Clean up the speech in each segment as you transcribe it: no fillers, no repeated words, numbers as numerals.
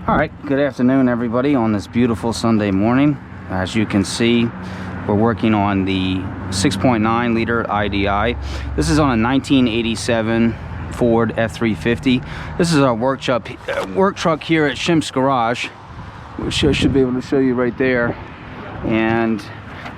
All right, good afternoon everybody on this beautiful Sunday morning. As you can see, we're working on the 6.9 liter IDI. This is on a 1987 Ford F350. This is our work truck here at Shimp's Garage, which I should be able to show you right there. And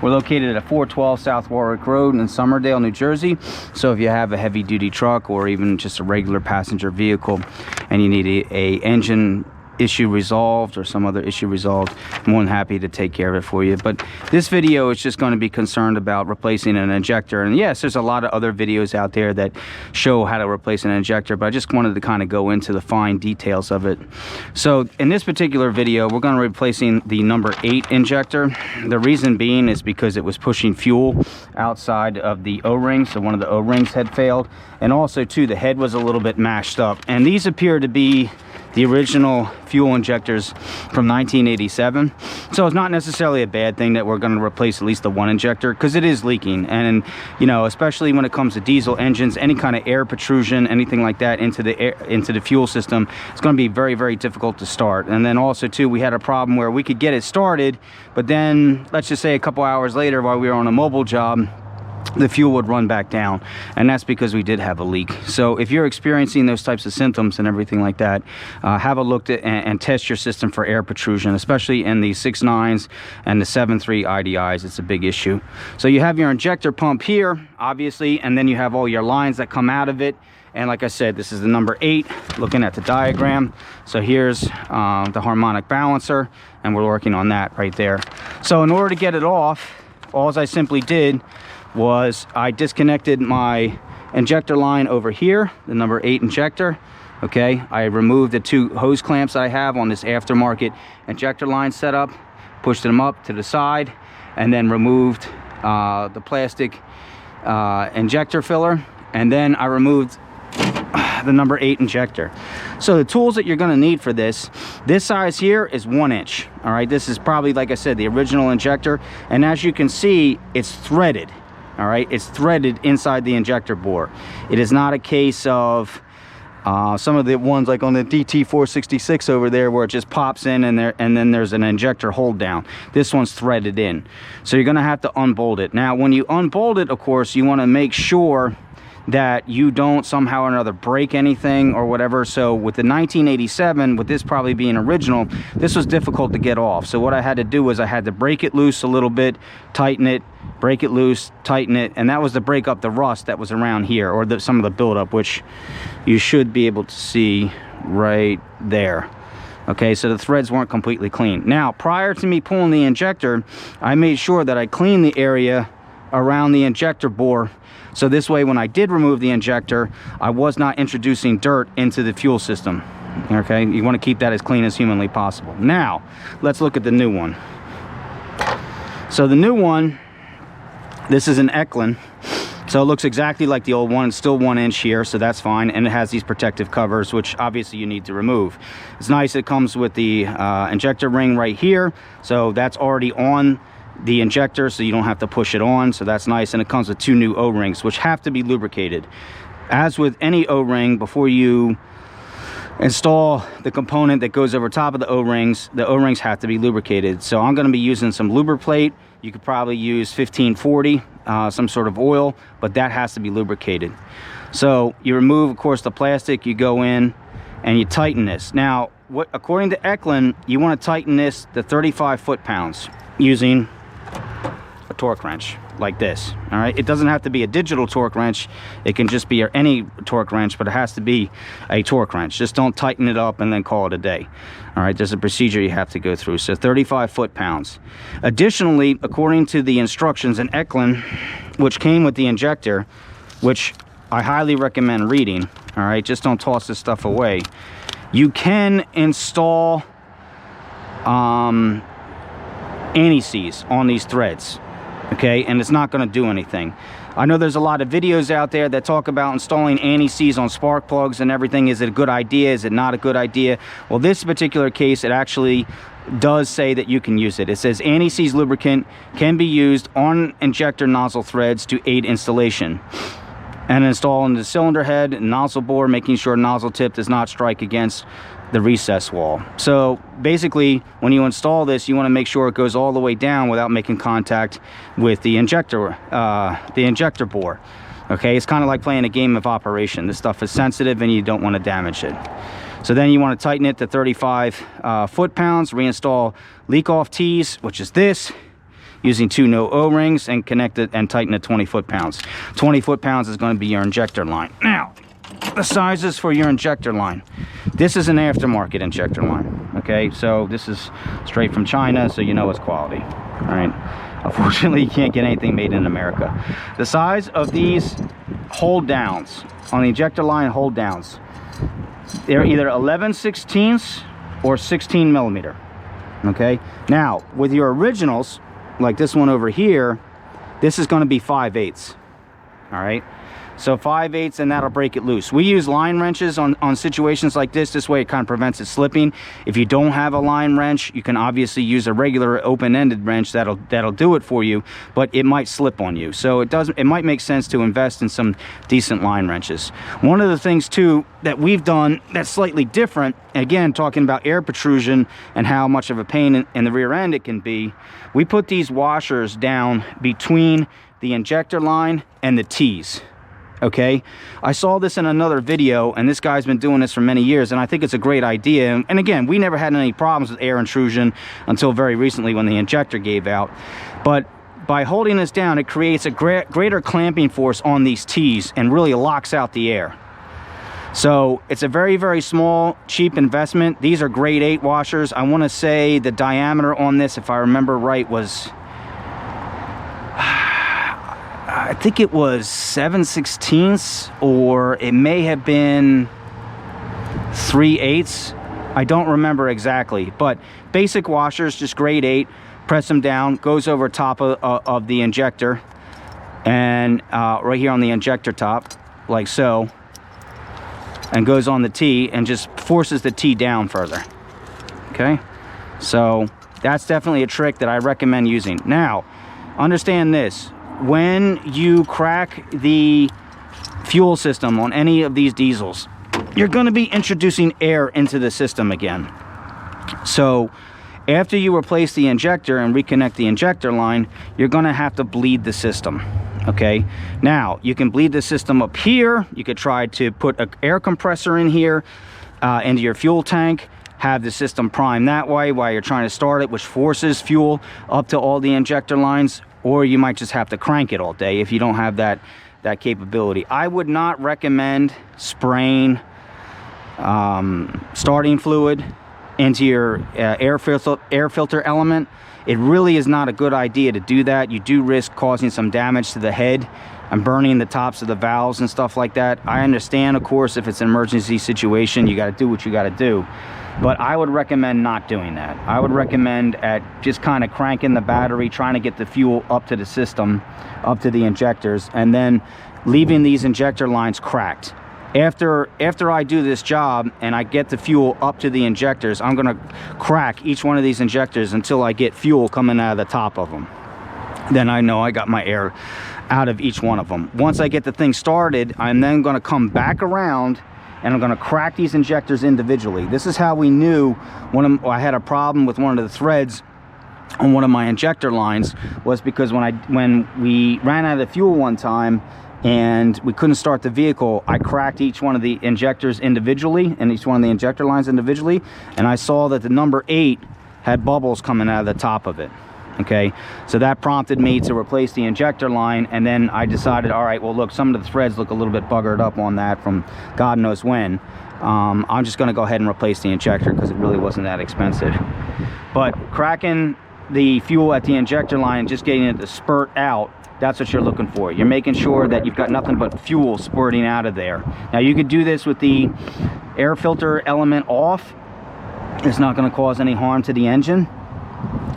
we're located at 412 South Warwick Road in Somerdale, New Jersey. So if you have a heavy duty truck or even just a regular passenger vehicle and you need a engine issue resolved or some other issue resolved, I'm more than happy to take care of it for you. But this video is just going to be concerned about replacing an injector. And yes, there's a lot of other videos out there that show how to replace an injector, but I just wanted to kind of go into the fine details of it. So in this particular video, we're going to be replacing the number 8 injector. The reason being is because it was pushing fuel outside of the O-ring, so one of the O-rings had failed, and also too the head was a little bit mashed up. And these appear to be the original fuel injectors from 1987, so it's not necessarily a bad thing that we're going to replace at least the one injector, because it is leaking. And you know, especially when it comes to diesel engines, any kind of air protrusion, anything like that into the fuel system, it's going to be very, very difficult to start. And then also too, we had a problem where we could get it started, but then let's just say a couple hours later while we were on a mobile job, the fuel would run back down, and that's because we did have a leak. So if you're experiencing those types of symptoms and everything like that, have a look at and test your system for air protrusion, especially in the 6.9s and the 7.3 IDIs. It's a big issue. So you have your injector pump here, obviously, and then you have all your lines that come out of it. And like I said, this is the number 8, looking at the diagram. So here's the harmonic balancer, and we're working on that right there. So in order to get it off, all I simply did was I disconnected my injector line over here, the number 8 injector. Okay, I removed the 2 hose clamps I have on this aftermarket injector line setup, pushed them up to the side, and then removed the plastic injector filler, and then I removed the number 8 injector. So the tools that you're going to need for this size here is 1 inch. All right, this is probably, like I said, the original injector, and as you can see, it's threaded. All right, it's threaded inside the injector bore. It is not a case of some of the ones like on the DT466 over there where it just pops in and then there's an injector hold down. This one's threaded in. So you're gonna have to unbolt it. Now, when you unbolt it, of course, you wanna make sure that you don't somehow or another break anything or whatever. So with the 1987, with this probably being original, this was difficult to get off. So what I had to do was I had to break it loose a little bit, tighten it, break it loose, tighten it, and that was to break up the rust that was around here, or some of the buildup, which you should be able to see right there. Okay, so the threads weren't completely clean. Now, prior to me pulling the injector, I made sure that I cleaned the area around the injector bore, so this way when I did remove the injector, I was not introducing dirt into the fuel system. Okay, you want to keep that as clean as humanly possible. Now, let's look at the new one. So the new one, this is an Eklund, so it looks exactly like the old one. It's still 1 inch here, so that's fine, and it has these protective covers, which obviously you need to remove. It's nice it comes with the injector ring right here, so that's already on the injector, so you don't have to push it on, so that's nice. And it comes with 2 new O-rings, which have to be lubricated. As with any O-ring, before you install the component that goes over top of the O-rings have to be lubricated. So I'm going to be using some lubriplate. You could probably use 1540, some sort of oil, but that has to be lubricated. So you remove, of course, the plastic, you go in and you tighten this. Now, according to Eklund, you want to tighten this to 35 foot-pounds using a torque wrench like this. All right, it doesn't have to be a digital torque wrench, it can just be any torque wrench, but it has to be a torque wrench. Just don't tighten it up and then call it a day. All right, there's a procedure you have to go through. So 35 foot-pounds. Additionally, according to the instructions in Eklund, which came with the injector, which I highly recommend reading, all right, just don't toss this stuff away, you can install anti-seize on these threads. Okay, and it's not going to do anything. I know there's a lot of videos out there that talk about installing anti-seize on spark plugs and everything. Is it a good idea? Is it not a good idea? Well, this particular case, it actually does say that you can use it. It says anti-seize lubricant can be used on injector nozzle threads to aid installation. And install in the cylinder head and nozzle bore, making sure nozzle tip does not strike against the recess wall. So basically, when you install this, you want to make sure it goes all the way down without making contact with the injector bore. Okay, it's kind of like playing a game of operation. This stuff is sensitive and you don't want to damage it. So then you want to tighten it to 35 foot-pounds, reinstall leak-off tees, which is this, using 2 no O-rings, and connect it and tighten it 20 foot-pounds. 20 foot-pounds is going to be your injector line. Now, the sizes for your injector line. This is an aftermarket injector line, okay? So this is straight from China, so you know it's quality, all right? Unfortunately, you can't get anything made in America. The size of these hold downs, on the injector line hold downs, they're either 11/16 or 16 millimeter, okay? Now, with your originals, like this one over here, this is gonna be 5/8, all right? So 5/8, and that'll break it loose. We use line wrenches on situations like this. This way it kind of prevents it slipping. If you don't have a line wrench, you can obviously use a regular open-ended wrench that'll do it for you, but it might slip on you. So it might make sense to invest in some decent line wrenches. One of the things too that we've done that's slightly different, again talking about air protrusion and how much of a pain in the rear end it can be, we put these washers down between the injector line and the T's. Okay, I saw this in another video, and this guy's been doing this for many years, and I think it's a great idea. And again, we never had any problems with air intrusion until very recently when the injector gave out. But by holding this down, it creates a greater clamping force on these T's and really locks out the air. So it's a very, very small, cheap investment. These are grade 8 washers. I want to say the diameter on this, if I remember right, was I think it was 7/16, or it may have been 3/8. I don't remember exactly, but basic washers, just grade 8. Press them down, goes over top of the injector, and right here on the injector top, like so, and goes on the T and just forces the T down further. Okay, so that's definitely a trick that I recommend using. Now, understand this. When you crack the fuel system on any of these diesels, you're going to be introducing air into the system again. So after you replace the injector and reconnect the injector line, you're going to have to bleed the system. Okay, now you can bleed the system up here. You could try to put an air compressor in here into your fuel tank, have the system prime that way while you're trying to start it, which forces fuel up to all the injector lines. Or you might just have to crank it all day if you don't have that capability. I would not recommend spraying starting fluid into your air filter element. It really is not a good idea to do that. You do risk causing some damage to the head and burning the tops of the valves and stuff like that. I understand, of course, if it's an emergency situation, you got to do what you got to do. But I would recommend not doing that. I would recommend at just kind of cranking the battery, trying to get the fuel up to the system, up to the injectors, and then leaving these injector lines cracked. After I do this job and I get the fuel up to the injectors, I'm going to crack each one of these injectors until I get fuel coming out of the top of them. Then I know I got my air out of each one of them. Once I get the thing started, I'm then going to come back around and I'm going to crack these injectors individually. This is how we knew I had a problem with one of the threads on one of my injector lines, was because when we ran out of fuel one time and we couldn't start the vehicle, I cracked each one of the injectors individually and each one of the injector lines individually, and I saw that the number 8 had bubbles coming out of the top of it. Okay, so that prompted me to replace the injector line, and then I decided, all right, well look, some of the threads look a little bit buggered up on that from God knows when. I'm just going to go ahead and replace the injector because it really wasn't that expensive. But cracking the fuel at the injector line and just getting it to spurt out, that's what you're looking for. You're making sure that you've got nothing but fuel spurting out of there. Now you could do this with the air filter element off. It's not going to cause any harm to the engine.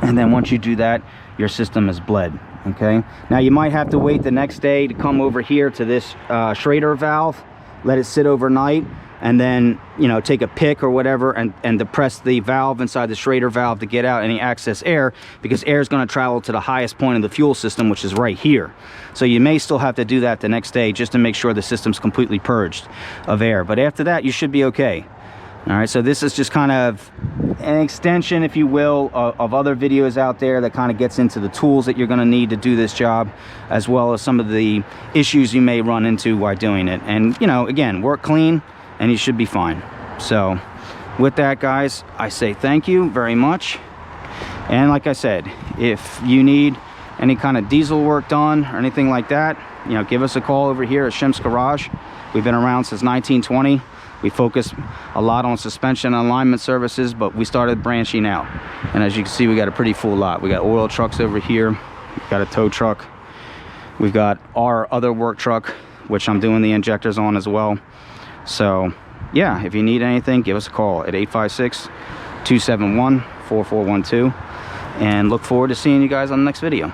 And then once you do that, your system is bled. Okay, now you might have to wait the next day to come over here to this Schrader valve, let it sit overnight, and then, you know, take a pick or whatever and depress the valve inside the Schrader valve to get out any excess air, because air is going to travel to the highest point of the fuel system, which is right here. So you may still have to do that the next day just to make sure the system's completely purged of air. But after that, you should be okay. All right, so this is just kind of an extension, if you will, of other videos out there that kind of gets into the tools that you're going to need to do this job, as well as some of the issues you may run into while doing it. And, you know, again, work clean and you should be fine. So with that, guys, I say thank you very much. And like I said, if you need any kind of diesel work done or anything like that, you know, give us a call over here at Shim's Garage. We've been around since 1920. We focus a lot on suspension and alignment services, but we started branching out. And as you can see, we got a pretty full lot. We got oil trucks over here. We've got a tow truck. We've got our other work truck, which I'm doing the injectors on as well. So yeah, if you need anything, give us a call at 856-271-4412. And look forward to seeing you guys on the next video.